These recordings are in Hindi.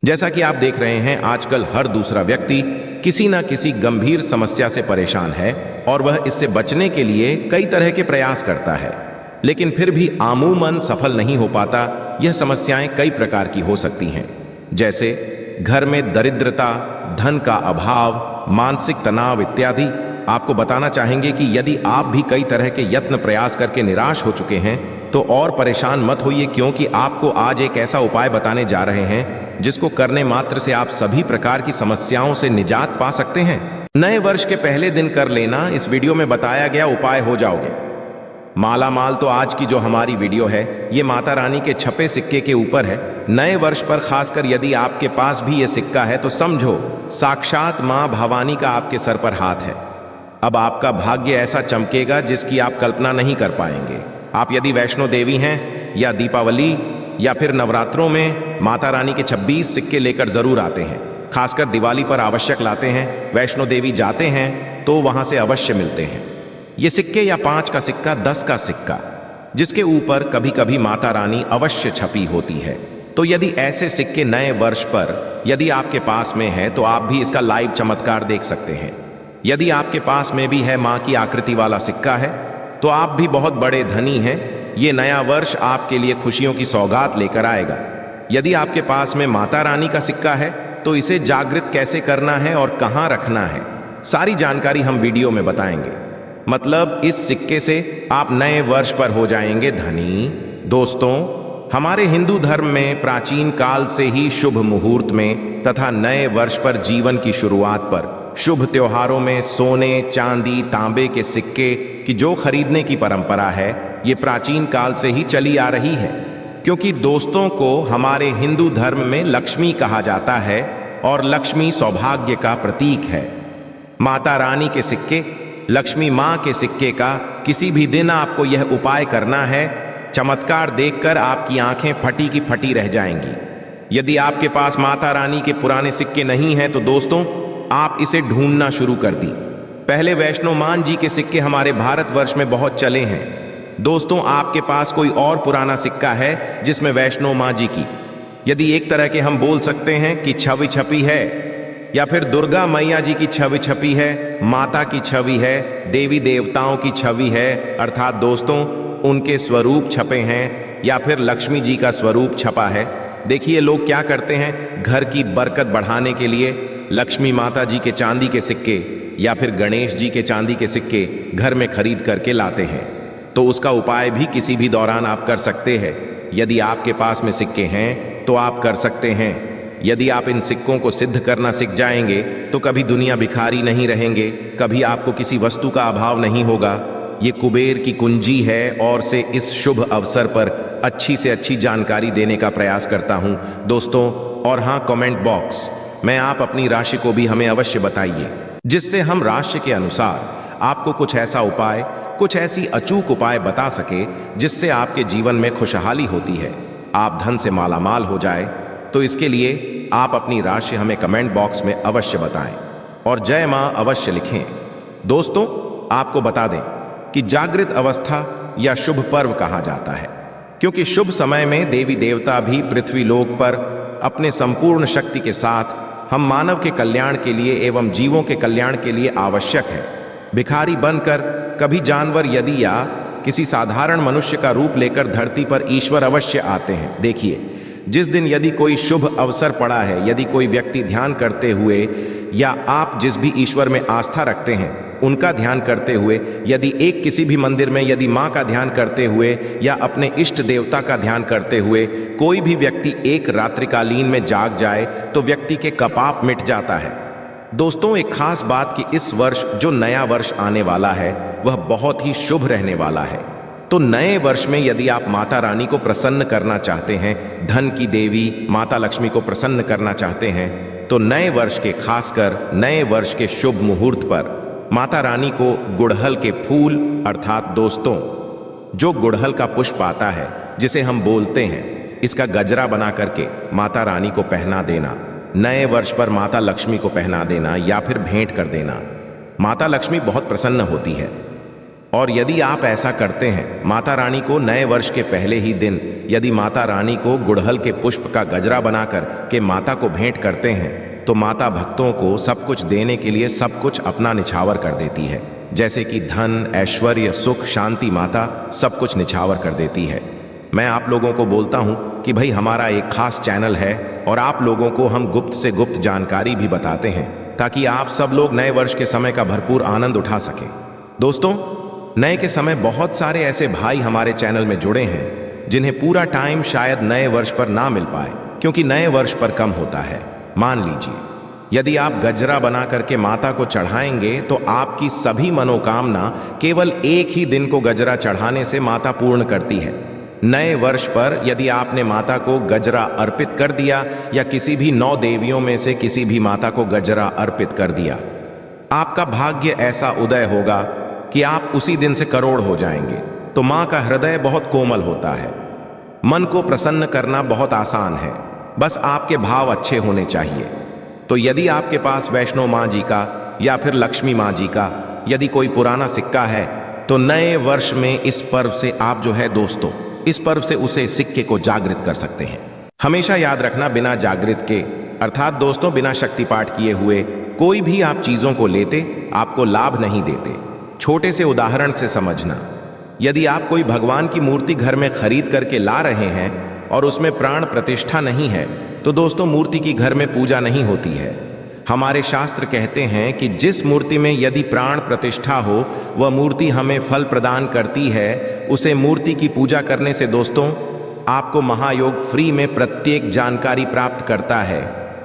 जैसा कि आप देख रहे हैं, आजकल हर दूसरा व्यक्ति किसी न किसी गंभीर समस्या से परेशान है और वह इससे बचने के लिए कई तरह के प्रयास करता है, लेकिन फिर भी अमूमन सफल नहीं हो पाता। यह समस्याएं कई प्रकार की हो सकती हैं, जैसे घर में दरिद्रता, धन का अभाव, मानसिक तनाव इत्यादि। आपको बताना चाहेंगे कि यदि आप भी कई तरह के यत्न प्रयास करके निराश हो चुके हैं तो और परेशान मत होइए, क्योंकि आपको आज एक ऐसा उपाय बताने जा रहे हैं जिसको करने मात्र से आप सभी प्रकार की समस्याओं से निजात पा सकते हैं। नए वर्ष के पहले दिन कर लेना, इस वीडियो में बताया गया उपाय हो जाओगे माला माल। तो आज की जो हमारी वीडियो है ये माता रानी के छपे सिक्के के ऊपर है। नए वर्ष पर खासकर यदि आपके पास भी ये सिक्का है तो समझो साक्षात मां भवानी का आपके सर पर हाथ है। अब आपका भाग्य ऐसा चमकेगा जिसकी आप कल्पना नहीं कर पाएंगे। आप यदि वैष्णो देवी हैं या दीपावली या फिर नवरात्रों में माता रानी के 26 सिक्के लेकर जरूर आते हैं। खासकर दिवाली पर आवश्यक लाते हैं। वैष्णो देवी जाते हैं तो वहां से अवश्य मिलते हैं ये सिक्के, या 5 का सिक्का, 10 का सिक्का, जिसके ऊपर कभी कभी माता रानी अवश्य छपी होती है। तो यदि ऐसे सिक्के नए वर्ष पर यदि आपके पास में है तो आप भी इसका लाइव चमत्कार देख सकते हैं। यदि आपके पास में भी है मां की आकृति वाला सिक्का है तो आप भी बहुत बड़े धनी हैं। ये नया वर्ष आपके लिए खुशियों की सौगात लेकर आएगा। यदि आपके पास में माता रानी का सिक्का है तो इसे जागृत कैसे करना है और कहां रखना है, सारी जानकारी हम वीडियो में बताएंगे। मतलब इस सिक्के से आप नए वर्ष पर हो जाएंगे धनी। दोस्तों, हमारे हिंदू धर्म में प्राचीन काल से ही शुभ मुहूर्त में तथा नए वर्ष पर, जीवन की शुरुआत पर, शुभ त्योहारों में सोने, चांदी, तांबे के सिक्के की जो खरीदने की परंपरा है ये प्राचीन काल से ही चली आ रही है। क्योंकि दोस्तों को हमारे हिंदू धर्म में लक्ष्मी कहा जाता है और लक्ष्मी सौभाग्य का प्रतीक है। माता रानी के सिक्के, लक्ष्मी मां के सिक्के का किसी भी दिन आपको यह उपाय करना है। चमत्कार देखकर आपकी आंखें फटी की फटी रह जाएंगी। यदि आपके पास माता रानी के पुराने सिक्के नहीं हैं तो दोस्तों आप इसे ढूंढना शुरू कर दी। पहले वैष्णो मान जी के सिक्के हमारे भारतवर्ष में बहुत चले हैं। दोस्तों, आपके पास कोई और पुराना सिक्का है जिसमें वैष्णो मां जी की, यदि एक तरह के हम बोल सकते हैं कि छवि छपी है, या फिर दुर्गा मैया जी की छवि छपी है, माता की छवि है, देवी देवताओं की छवि है, अर्थात दोस्तों उनके स्वरूप छपे हैं, या फिर लक्ष्मी जी का स्वरूप छपा है। देखिए लोग क्या करते हैं, घर की बरकत बढ़ाने के लिए लक्ष्मी माता जी के चांदी के सिक्के या फिर गणेश जी के चांदी के सिक्के घर में खरीद करके लाते हैं। तो उसका उपाय भी किसी भी दौरान आप कर सकते हैं। यदि आपके पास में सिक्के हैं तो आप कर सकते हैं। यदि आप इन सिक्कों को सिद्ध करना सीख जाएंगे तो कभी दुनिया भिखारी नहीं रहेंगे, कभी आपको किसी वस्तु का अभाव नहीं होगा। ये कुबेर की कुंजी है और से इस शुभ अवसर पर अच्छी से अच्छी जानकारी देने का प्रयास करता हूं दोस्तों। और हाँ, कमेंट बॉक्स में आप अपनी राशि को भी हमें अवश्य बताइए, जिससे हम राशि के अनुसार आपको कुछ ऐसा उपाय, कुछ ऐसी अचूक उपाय बता सके जिससे आपके जीवन में खुशहाली होती है, आप धन से मालामाल हो जाए। तो इसके लिए आप अपनी राशि हमें कमेंट बॉक्स में अवश्य बताएं और जय मां अवश्य लिखें। दोस्तों, आपको बता दें कि जागृत अवस्था या शुभ पर्व कहा जाता है, क्योंकि शुभ समय में देवी देवता भी पृथ्वी लोक पर अपने संपूर्ण शक्ति के साथ हम मानव के कल्याण के लिए एवं जीवों के कल्याण के लिए आवश्यक है। भिखारी बनकर, कभी जानवर यदि या किसी साधारण मनुष्य का रूप लेकर धरती पर ईश्वर अवश्य आते हैं। देखिए, जिस दिन यदि कोई शुभ अवसर पड़ा है, यदि कोई व्यक्ति ध्यान करते हुए या आप जिस भी ईश्वर में आस्था रखते हैं उनका ध्यान करते हुए, यदि एक किसी भी मंदिर में यदि माँ का ध्यान करते हुए या अपने इष्ट देवता का ध्यान करते हुए कोई भी व्यक्ति एक रात्रिकालीन में जाग जाए तो व्यक्ति के कपाप मिट जाता है। दोस्तों, एक खास बात कि इस वर्ष जो नया वर्ष आने वाला है वह बहुत ही शुभ रहने वाला है। तो नए वर्ष में यदि आप माता रानी को प्रसन्न करना चाहते हैं, धन की देवी माता लक्ष्मी को प्रसन्न करना चाहते हैं, तो नए वर्ष के, खासकर नए वर्ष के शुभ मुहूर्त पर माता रानी को गुड़हल के फूल, अर्थात दोस्तों जो गुड़हल का पुष्प आता है जिसे हम बोलते हैं, इसका गजरा बना करके माता रानी को पहना देना। नए वर्ष पर माता लक्ष्मी को पहना देना या फिर भेंट कर देना। माता लक्ष्मी बहुत प्रसन्न होती है। और यदि आप ऐसा करते हैं, माता रानी को नए वर्ष के पहले ही दिन यदि माता रानी को गुड़हल के पुष्प का गजरा बनाकर के माता को भेंट करते हैं, तो माता भक्तों को सब कुछ देने के लिए सब कुछ अपना निछावर कर देती है। जैसे कि धन, ऐश्वर्य, सुख, शांति, माता सब कुछ निछावर कर देती है। मैं आप लोगों को बोलता हूं कि भाई हमारा एक खास चैनल है और आप लोगों को हम गुप्त से गुप्त जानकारी भी बताते हैं, ताकि आप सब लोग नए वर्ष के समय का भरपूर आनंद उठा सकें। दोस्तों, नए के समय बहुत सारे ऐसे भाई हमारे चैनल में जुड़े हैं जिन्हें पूरा टाइम शायद नए वर्ष पर ना मिल पाए, क्योंकि नए वर्ष पर कम होता है। मान लीजिए, यदि आप गजरा बना करके माता को चढ़ाएंगे तो आपकी सभी मनोकामना केवल एक ही दिन को गजरा चढ़ाने से माता पूर्ण करती है। नए वर्ष पर यदि आपने माता को गजरा अर्पित कर दिया या किसी भी 9 देवियों में से किसी भी माता को गजरा अर्पित कर दिया, आपका भाग्य ऐसा उदय होगा कि आप उसी दिन से करोड़ हो जाएंगे। तो मां का हृदय बहुत कोमल होता है। मन को प्रसन्न करना बहुत आसान है, बस आपके भाव अच्छे होने चाहिए। तो यदि आपके पास वैष्णो मां जी का या फिर लक्ष्मी मां जी का यदि कोई पुराना सिक्का है, तो नए वर्ष में इस पर्व से आप जो है दोस्तों, इस पर्व से उसे सिक्के को जागृत कर सकते हैं। हमेशा याद रखना, बिना जागृत के अर्थात दोस्तों बिना शक्ति पाठ किए हुए कोई भी आप चीजों को लेते आपको लाभ नहीं देते। छोटे से उदाहरण से समझना, यदि आप कोई भगवान की मूर्ति घर में खरीद करके ला रहे हैं और उसमें प्राण प्रतिष्ठा नहीं है, तो दोस्तों मूर्ति की घर में पूजा नहीं होती है। हमारे शास्त्र कहते हैं कि जिस मूर्ति में यदि प्राण प्रतिष्ठा हो वह मूर्ति हमें फल प्रदान करती है। उसे मूर्ति की पूजा करने से दोस्तों आपको महायोग फ्री में प्रत्येक जानकारी प्राप्त करता है।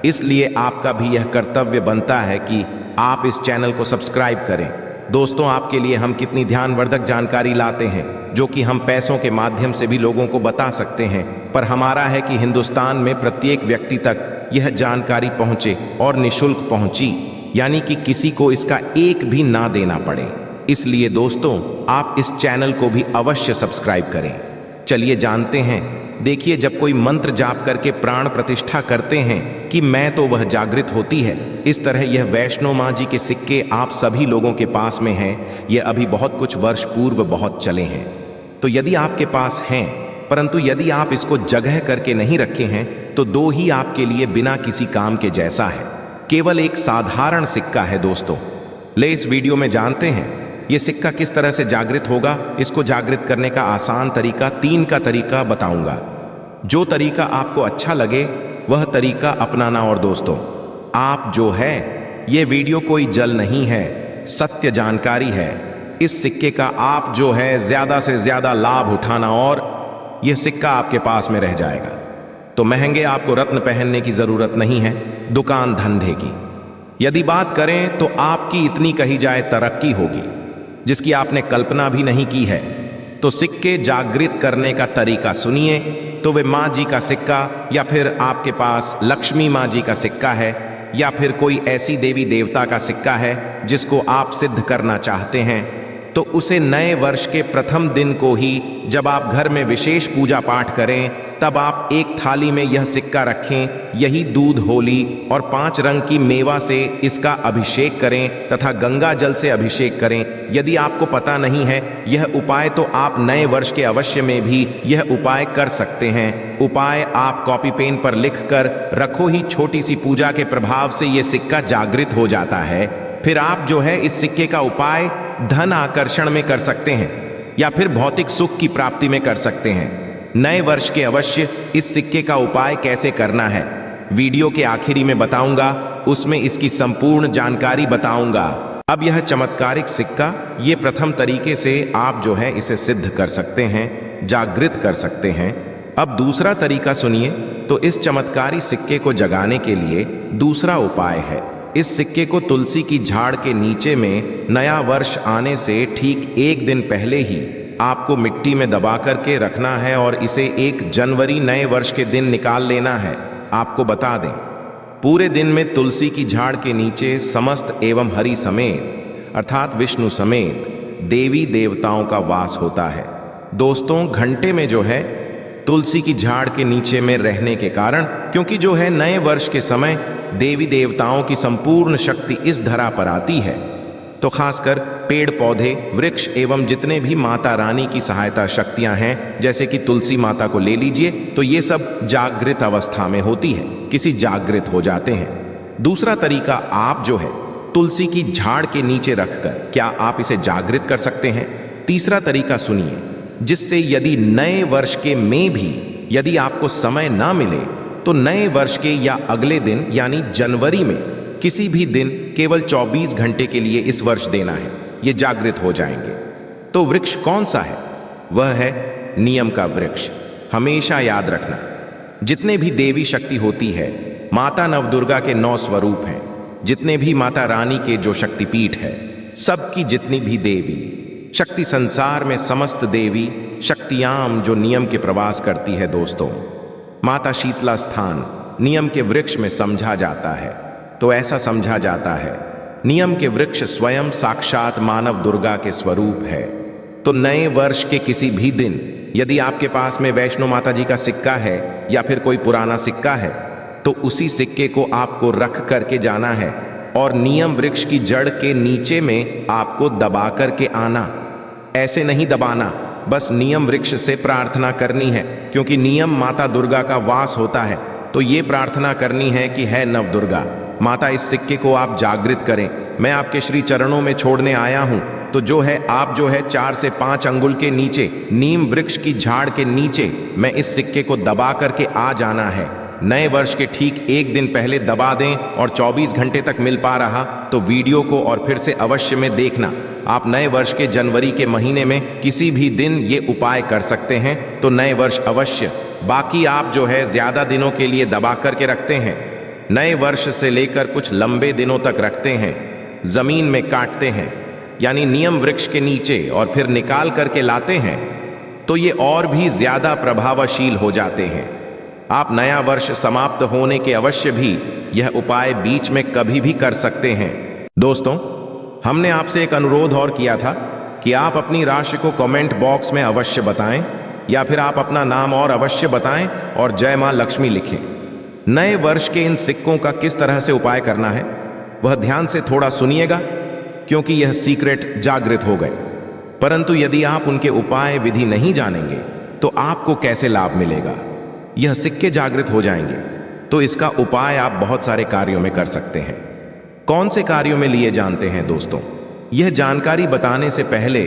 इसलिए आपका भी यह कर्तव्य बनता है कि आप इस चैनल को सब्सक्राइब करें। दोस्तों, आपके लिए हम कितनी ध्यानवर्धक जानकारी लाते हैं, जो कि हम पैसों के माध्यम से भी लोगों को बता सकते हैं, पर हमारा है कि हिंदुस्तान में प्रत्येक व्यक्ति तक यह जानकारी पहुंचे और निशुल्क पहुंची, यानी कि किसी को इसका एक भी ना देना पड़े। इसलिए दोस्तों आप इस चैनल को भी अवश्य सब्सक्राइब करें। चलिए जानते हैं। देखिए, जब कोई मंत्र जाप करके प्राण प्रतिष्ठा करते हैं कि मैं, तो वह जागृत होती है। इस तरह यह वैष्णो मां जी के सिक्के आप सभी लोगों के पास में हैं। यह अभी बहुत कुछ वर्ष पूर्व बहुत चले हैं। तो यदि आपके पास हैं, परंतु यदि आप इसको जगह करके नहीं रखे हैं, तो 2 ही आपके लिए बिना किसी काम के जैसा है। केवल एक साधारण सिक्का है दोस्तों। ले इस वीडियो में जानते हैं यह सिक्का किस तरह से जागृत होगा। इसको जागृत करने का आसान तरीका 3 का तरीका बताऊंगा। जो तरीका आपको अच्छा लगे वह तरीका अपनाना। और दोस्तों आप जो है, ये वीडियो कोई जल नहीं है, सत्य जानकारी है। इस सिक्के का आप जो है ज्यादा से ज्यादा लाभ उठाना और यह सिक्का आपके पास में रह जाएगा। तो महंगे आपको रत्न पहनने की जरूरत नहीं है, दुकान धंधे की। यदि बात करें तो आपकी इतनी कही जाए तरक्की होगी जिसकी आपने कल्पना भी नहीं की है। तो सिक्के जागृत करने का तरीका सुनिए। तो वे मां जी का सिक्का या फिर आपके पास लक्ष्मी मां जी का सिक्का है या फिर कोई ऐसी देवी देवता का सिक्का है जिसको आप सिद्ध करना चाहते हैं, तो उसे नए वर्ष के प्रथम दिन को ही जब आप घर में विशेष पूजा पाठ करें, तब आप एक थाली में यह सिक्का रखें। यही दूध, होली और 5 रंग की मेवा से इसका अभिषेक करें तथा गंगा जल से अभिषेक करें। यदि आपको पता नहीं है यह उपाय, तो आप नए वर्ष के अवश्य में भी यह उपाय कर सकते हैं। उपाय आप कॉपी पेन पर लिख कर रखो ही। छोटी सी पूजा के प्रभाव से यह सिक्का जागृत हो जाता है। फिर आप जो है इस सिक्के का उपाय धन आकर्षण में कर सकते हैं या फिर भौतिक सुख की प्राप्ति में कर सकते हैं। नए वर्ष के अवश्य इस सिक्के का उपाय कैसे करना है वीडियो के आखिरी में बताऊंगा, उसमें इसकी संपूर्ण जानकारी बताऊंगा। अब यह चमत्कारिक सिक्का, ये प्रथम तरीके से आप जो है इसे सिद्ध कर सकते हैं, जागृत कर सकते हैं। अब दूसरा तरीका सुनिए। तो इस चमत्कारी सिक्के को जगाने के लिए दूसरा उपाय है। इस सिक्के को तुलसी की झाड़ के नीचे में नया वर्ष आने से ठीक 1 दिन पहले ही आपको मिट्टी में दबा करके रखना है और इसे 1 जनवरी नए वर्ष के दिन निकाल लेना है। आपको बता दें, पूरे दिन में तुलसी की झाड़ के नीचे समस्त एवं हरि समेत अर्थात विष्णु समेत देवी देवताओं का वास होता है। दोस्तों घंटे में जो है तुलसी की झाड़ के नीचे में रहने के कारण, क्योंकि जो है नए वर्ष के समय देवी देवताओं की संपूर्ण शक्ति इस धरा पर आती है, तो खासकर पेड़ पौधे, वृक्ष एवं जितने भी माता रानी की सहायता शक्तियां हैं, जैसे कि तुलसी माता को ले लीजिए, तो ये सब जागृत अवस्था में होती है, किसी जागृत हो जाते हैं। दूसरा तरीका, आप जो है तुलसी की झाड़ के नीचे रखकर क्या आप इसे जागृत कर सकते हैं? तीसरा तरीका सुनिए, जिससे यदि नए वर्ष के में भी यदि आपको समय ना मिले तो नए वर्ष के या अगले दिन यानी जनवरी में किसी भी दिन केवल 24 घंटे के लिए इस वर्ष देना है, ये जागृत हो जाएंगे। तो वृक्ष कौन सा है? वह है नियम का वृक्ष। हमेशा याद रखना, जितने भी देवी शक्ति होती है, माता नवदुर्गा के 9 स्वरूप हैं, जितने भी माता रानी के जो शक्तिपीठ है, सबकी जितनी भी देवी शक्ति, संसार में समस्त देवी शक्तियां जो नियम के प्रवास करती है दोस्तों, माता शीतला स्थान नियम के वृक्ष में समझा जाता है। तो ऐसा समझा जाता है, नियम के वृक्ष स्वयं साक्षात मानव दुर्गा के स्वरूप है। तो नए वर्ष के किसी भी दिन यदि आपके पास में वैष्णो माता जी का सिक्का है या फिर कोई पुराना सिक्का है, तो उसी सिक्के को आपको रख करके जाना है और नियम वृक्ष की जड़ के नीचे में आपको दबा करके आना। ऐसे नहीं दबाना, बस नियम वृक्ष से प्रार्थना करनी है, क्योंकि नियम माता दुर्गा का वास होता है। तो ये प्रार्थना करनी है कि है नव दुर्गा माता, इस सिक्के को आप जागृत करें, मैं आपके श्री चरणों में छोड़ने आया हूं। तो जो है आप जो है 4 से 5 अंगुल के नीचे नीम वृक्ष की झाड़ के नीचे मैं इस सिक्के को दबा करके आ जाना है। नए वर्ष के ठीक एक दिन पहले दबा दें और 24 घंटे तक मिल पा रहा तो वीडियो को और फिर से अवश्य में देखना। आप नए वर्ष के जनवरी के महीने में किसी भी दिन ये उपाय कर सकते हैं, तो नए वर्ष अवश्य। बाकी आप जो है ज्यादा दिनों के लिए दबा करके रखते हैं, नए वर्ष से लेकर कुछ लंबे दिनों तक रखते हैं, जमीन में काटते हैं यानी नियम वृक्ष के नीचे और फिर निकाल करके लाते हैं, तो ये और भी ज्यादा प्रभावशील हो जाते हैं। आप नया वर्ष समाप्त होने के अवश्य भी यह उपाय बीच में कभी भी कर सकते हैं। दोस्तों, हमने आपसे एक अनुरोध और किया था कि आप अपनी राशि को कमेंट बॉक्स में अवश्य बताएं या फिर आप अपना नाम और अवश्य बताएं और जय मां लक्ष्मी लिखें। नए वर्ष के इन सिक्कों का किस तरह से उपाय करना है वह ध्यान से थोड़ा सुनिएगा, क्योंकि यह सीक्रेट जागृत हो गए। परंतु यदि आप उनके उपाय विधि नहीं जानेंगे तो आपको कैसे लाभ मिलेगा? यह सिक्के जागृत हो जाएंगे तो इसका उपाय आप बहुत सारे कार्यों में कर सकते हैं। कौन से कार्यों में लिए जानते हैं दोस्तों? यह जानकारी बताने से पहले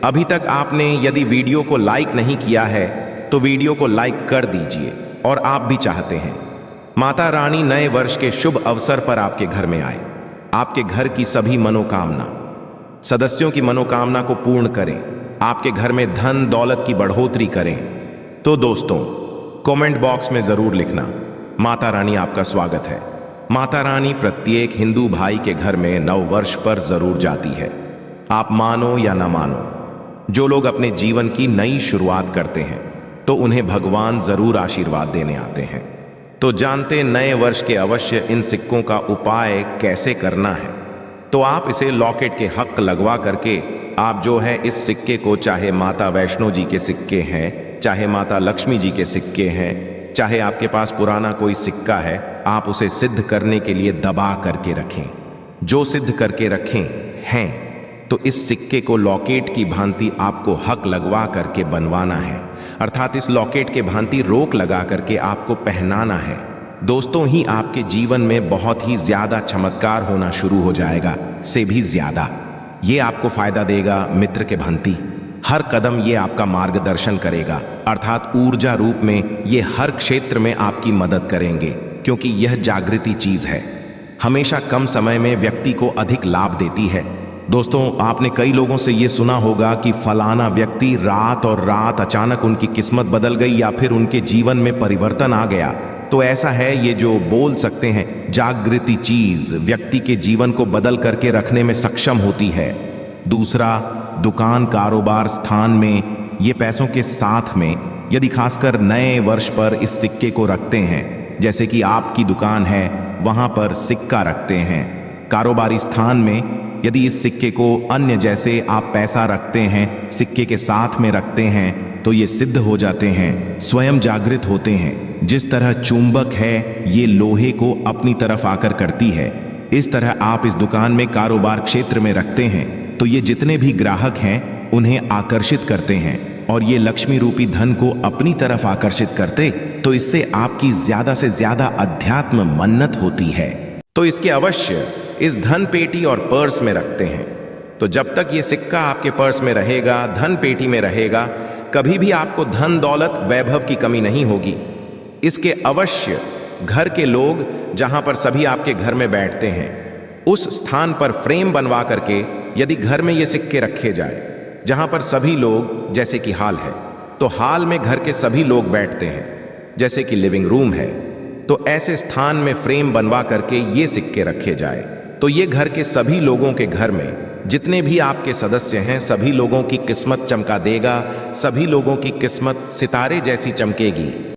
अभी तक आपने यदि वीडियो को लाइक नहीं किया है तो वीडियो को लाइक कर दीजिए। और आप भी चाहते हैं माता रानी नए वर्ष के शुभ अवसर पर आपके घर में आए, आपके घर की सभी मनोकामना, सदस्यों की मनोकामना को पूर्ण करें, आपके घर में धन दौलत की बढ़ोतरी करें, तो दोस्तों कमेंट बॉक्स में जरूर लिखना, माता रानी आपका स्वागत है। माता रानी प्रत्येक हिंदू भाई के घर में नव वर्ष पर जरूर जाती है। आप मानो या ना मानो, जो लोग अपने जीवन की नई शुरुआत करते हैं तो उन्हें भगवान जरूर आशीर्वाद देने आते हैं। तो जानते नए वर्ष के अवश्य इन सिक्कों का उपाय कैसे करना है। तो आप इसे लॉकेट के हक लगवा करके आप जो है इस सिक्के को, चाहे माता वैष्णो जी के सिक्के हैं, चाहे माता लक्ष्मी जी के सिक्के हैं, चाहे आपके पास पुराना कोई सिक्का है, आप उसे सिद्ध करने के लिए दबा करके रखें। जो सिद्ध करके रखें हैं तो इस सिक्के को लॉकेट की भांति आपको हक लगवा करके बनवाना है, अर्थात इस लॉकेट के भांति रोक लगा करके आपको पहनाना है। दोस्तों ही आपके जीवन में बहुत ही ज्यादा चमत्कार होना शुरू हो जाएगा, से भी ज्यादा ये आपको फायदा देगा। मित्र के भांति हर कदम ये आपका मार्गदर्शन करेगा, अर्थात ऊर्जा रूप में ये हर क्षेत्र में आपकी मदद करेंगे, क्योंकि यह जागृति चीज है, हमेशा कम समय में व्यक्ति को अधिक लाभ देती है। दोस्तों, आपने कई लोगों से ये सुना होगा कि फलाना व्यक्ति रात और रात अचानक उनकी किस्मत बदल गई या फिर उनके जीवन में परिवर्तन आ गया। तो ऐसा है, ये जो बोल सकते हैं जागृति चीज व्यक्ति के जीवन को बदल करके रखने में सक्षम होती है। दूसरा, दुकान कारोबार स्थान में ये पैसों के साथ में यदि खासकर नए वर्ष पर इस सिक्के को रखते हैं, जैसे कि आपकी दुकान है वहां पर सिक्का रखते हैं, कारोबारी स्थान में यदि इस सिक्के को अन्य जैसे आप पैसा रखते हैं सिक्के के साथ में रखते हैं तो ये सिद्ध हो जाते हैं, स्वयं जागृत होते हैं। जिस तरह चुंबक है ये लोहे को अपनी तरफ आकर करती है, इस तरह आप इस दुकान में कारोबार क्षेत्र में रखते हैं तो ये जितने भी ग्राहक हैं उन्हें आकर्षित करते हैं और ये लक्ष्मी रूपी धन को अपनी तरफ आकर्षित करते तो इससे आपकी ज्यादा से ज्यादा अध्यात्म मन्नत होती है। तो इसके अवश्य इस धन पेटी और पर्स में रखते हैं। तो जब तक ये सिक्का आपके पर्स में रहेगा, धन पेटी में रहेगा, कभी भी आपको धन दौलत वैभव की कमी नहीं होगी। इसके अवश्य घर के लोग जहां पर सभी आपके घर में बैठते हैं उस स्थान पर फ्रेम बनवा करके यदि घर में ये सिक्के रखे जाए जहां पर सभी लोग, जैसे कि हाल है तो हाल में घर के सभी लोग बैठते हैं, जैसे कि लिविंग रूम है, तो ऐसे स्थान में फ्रेम बनवा करके ये सिक्के रखे जाए तो ये घर के सभी लोगों के घर में जितने भी आपके सदस्य हैं सभी लोगों की किस्मत चमका देगा, सभी लोगों की किस्मत सितारे जैसी चमकेगी।